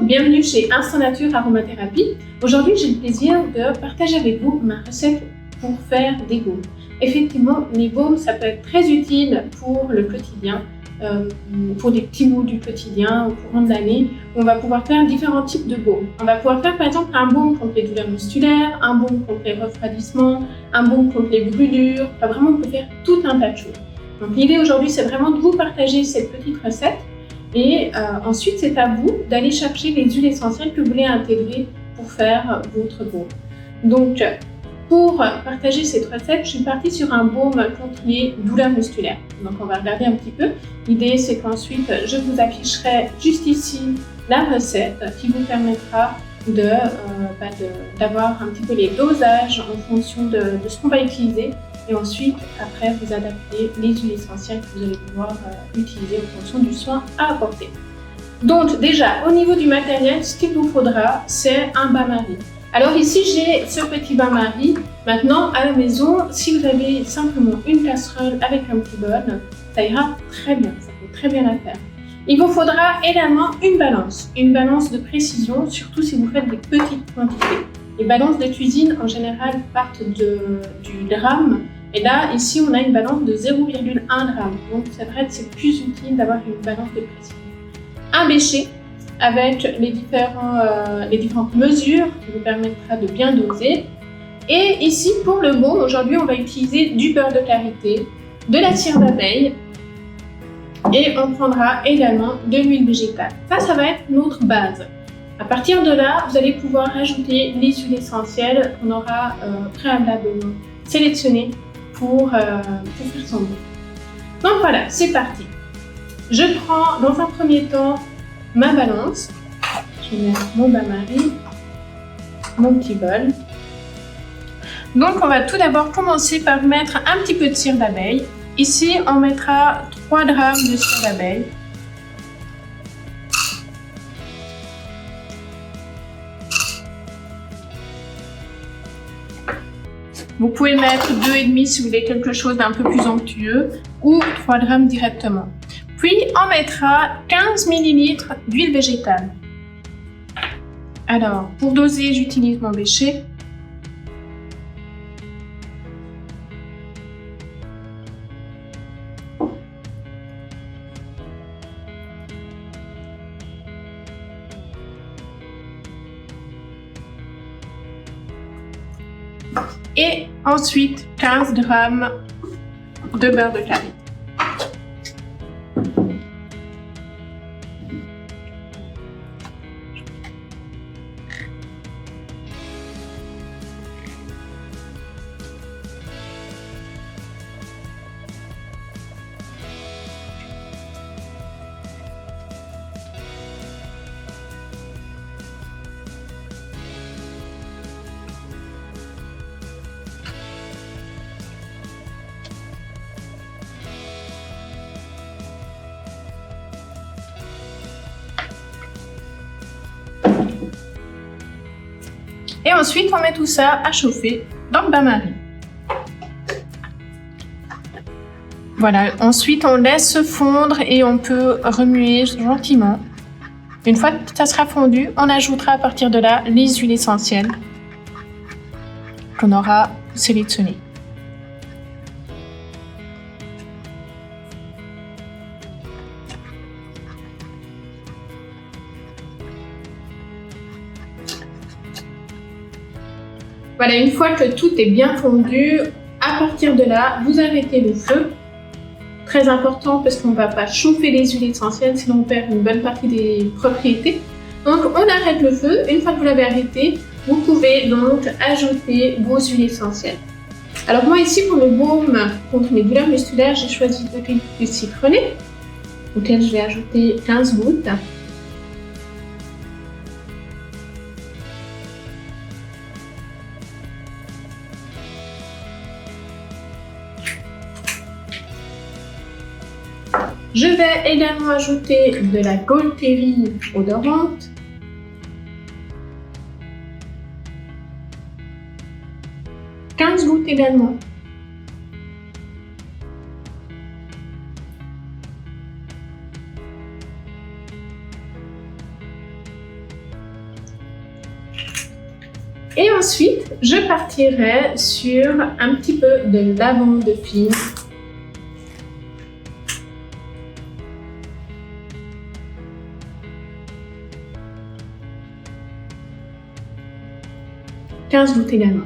bienvenue chez Instant Nature Aromathérapie. Aujourd'hui, j'ai le plaisir de partager avec vous ma recette pour faire des baumes. Effectivement, les baumes, ça peut être très utile pour le quotidien, pour des petits mots du quotidien au courant de l'année. On va pouvoir faire différents types de baumes. On va pouvoir faire par exemple un baume contre les douleurs musculaires, un baume contre les refroidissements, un baume contre les brûlures. Enfin, vraiment, on peut faire tout un tas de choses. Donc l'idée aujourd'hui, c'est vraiment de vous partager cette petite recette. Et ensuite, c'est à vous d'aller chercher les huiles essentielles que vous voulez intégrer pour faire votre baume. Donc, pour partager cette recette, je suis partie sur un baume contre les douleurs musculaires. Donc, on va regarder un petit peu. L'idée, c'est qu'ensuite, je vous afficherai juste ici la recette qui vous permettra d'avoir un petit peu les dosages en fonction de ce qu'on va utiliser. Et ensuite, après, vous adaptez les huiles essentielles que vous allez pouvoir utiliser en fonction du soin à apporter. Donc déjà, au niveau du matériel, ce qu'il vous faudra, c'est un bain-marie. Alors ici, j'ai ce petit bain-marie. Maintenant, à la maison, si vous avez simplement une casserole avec un petit bol, ça ira très bien, ça peut très bien la faire. Il vous faudra également une balance de précision, surtout si vous faites des petites quantités. Les balances de cuisine, en général, partent du gramme. Et là, ici, on a une balance de 0,1 gramme. Donc, c'est vrai que c'est plus utile d'avoir une balance de précision. Un bécher avec les différentes mesures qui vous permettra de bien doser. Et ici, pour le baume, aujourd'hui, on va utiliser du beurre de karité, de la cire d'abeille et on prendra également de l'huile végétale. Ça va être notre base. À partir de là, vous allez pouvoir ajouter les huiles essentielles qu'on aura préalablement sélectionnées pour faire son baume. Donc voilà, c'est parti. Je prends dans un premier temps ma balance. Je vais mettre mon bain-marie, mon petit bol. Donc on va tout d'abord commencer par mettre un petit peu de cire d'abeille. Ici, on mettra 3 grammes de cire d'abeille. Vous pouvez mettre 2,5 si vous voulez quelque chose d'un peu plus onctueux ou 3 grammes directement. Puis on mettra 15 ml d'huile végétale. Alors, pour doser, j'utilise mon bécher. Et ensuite 15 grammes de beurre de karité. Et ensuite, on met tout ça à chauffer dans le bain-marie. Voilà, ensuite on laisse fondre et on peut remuer gentiment. Une fois que ça sera fondu, on ajoutera à partir de là les huiles essentielles qu'on aura sélectionnées. Voilà, une fois que tout est bien fondu, à partir de là, vous arrêtez le feu. Très important parce qu'on ne va pas chauffer les huiles essentielles, sinon on perd une bonne partie des propriétés. Donc on arrête le feu. Une fois que vous l'avez arrêté, vous pouvez donc ajouter vos huiles essentielles. Alors moi ici, pour le baume contre les douleurs musculaires, j'ai choisi de l'huile de citronné, auquel je vais ajouter 15 gouttes. Je vais également ajouter de la Gold-Terry odorante. « 15 gouttes également. Et ensuite, je partirai sur un petit peu de lavande fine. « 15 gouttes également.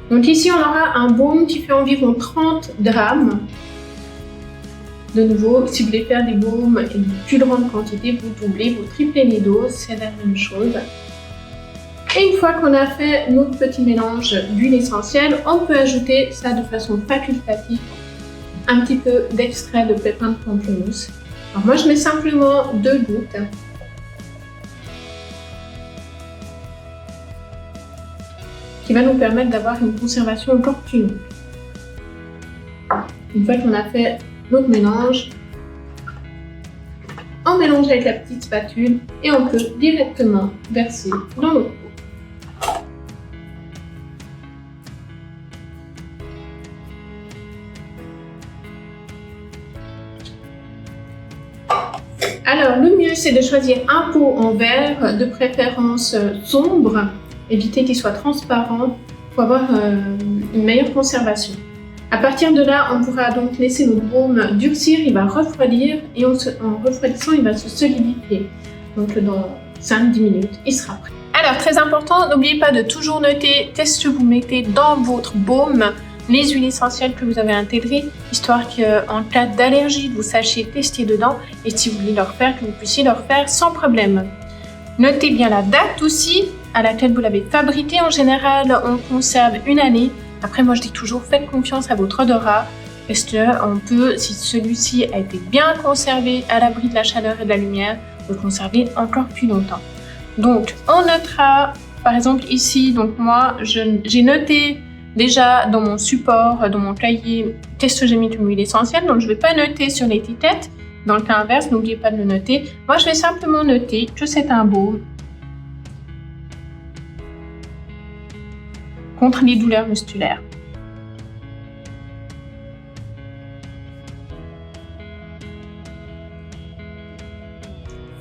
Donc ici, on aura un baume qui fait environ 30 grammes. De nouveau, si vous voulez faire des baumes et de plus grande quantité, vous doublez, vous triplez les doses, c'est la même chose. Et une fois qu'on a fait notre petit mélange d'huile essentielle, on peut ajouter ça de façon facultative, un petit peu d'extrait de pépins de pamplemousse. Alors moi, je mets simplement 2 gouttes. Qui va nous permettre d'avoir une conservation encore plus longue. Une fois qu'on a fait notre mélange, on mélange avec la petite spatule et on peut directement verser dans notre pot. Alors le mieux c'est de choisir un pot en verre, de préférence sombre. Éviter qu'il soit transparent pour avoir une meilleure conservation. À partir de là, on pourra donc laisser notre baume durcir, il va refroidir et en refroidissant, il va se solidifier. Donc dans 5-10 minutes, il sera prêt. Alors très important, n'oubliez pas de toujours noter qu'est-ce que vous mettez dans votre baume, les huiles essentielles que vous avez intégrées, histoire qu'en cas d'allergie, vous sachiez tester dedans et si vous voulez le refaire, que vous puissiez le refaire sans problème. Notez bien la date aussi à laquelle vous l'avez fabriqué. En général, on conserve 1 année. Après, moi, je dis toujours, faites confiance à votre odorat. Parce qu'on peut, si celui-ci a été bien conservé à l'abri de la chaleur et de la lumière, le conserver encore plus longtemps. Donc, on notera, par exemple ici, donc moi, j'ai noté déjà dans mon support, dans mon cahier, qu'est-ce que j'ai mis comme huile essentielle. Donc, je ne vais pas noter sur l'étiquette. Dans le cas inverse, n'oubliez pas de le noter. Moi, je vais simplement noter que c'est un baume contre les douleurs musculaires.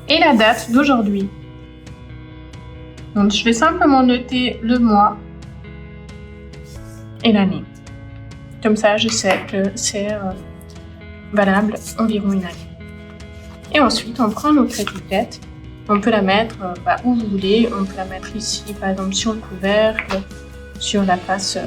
Et la date d'aujourd'hui. Donc, je vais simplement noter le mois et l'année. Comme ça, je sais que c'est valable environ 1 année. Et ensuite, on prend notre étiquette. On peut la mettre où vous voulez. On peut la mettre ici, par exemple, sur le couvercle, sur la face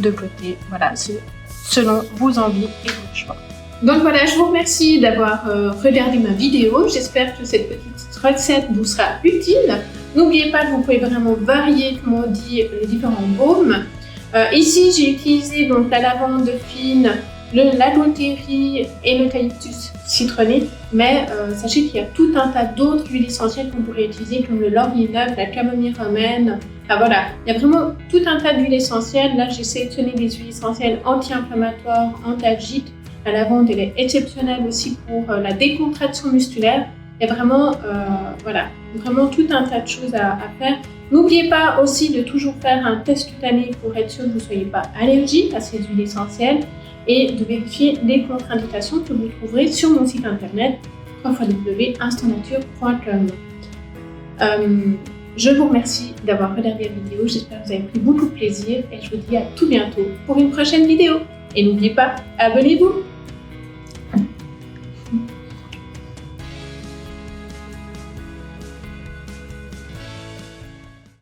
de côté. Voilà, c'est selon vos envies et vos choix. Donc voilà, je vous remercie d'avoir regardé ma vidéo. J'espère que cette petite recette vous sera utile. N'oubliez pas que vous pouvez vraiment varier, comme on dit, les différents baumes. Ici, j'ai utilisé donc la lavande fine, l'agothérie et l'eucalyptus citronné, mais sachez qu'il y a tout un tas d'autres huiles essentielles qu'on pourrait utiliser, comme le laurier neuf, la camomille romaine. Enfin voilà, il y a vraiment tout un tas d'huiles essentielles. Là, j'ai sélectionné des huiles essentielles anti-inflammatoires, antalgiques. La lavande, elle est exceptionnelle aussi pour la décontraction musculaire. Il y a vraiment, vraiment tout un tas de choses à faire. N'oubliez pas aussi de toujours faire un test cutané pour être sûr que vous ne soyez pas allergique à ces huiles essentielles et de vérifier les contre-indications que vous trouverez sur mon site internet www.instantnature.com. Je vous remercie d'avoir regardé la vidéo, j'espère que vous avez pris beaucoup de plaisir et je vous dis à tout bientôt pour une prochaine vidéo. Et n'oubliez pas, abonnez-vous!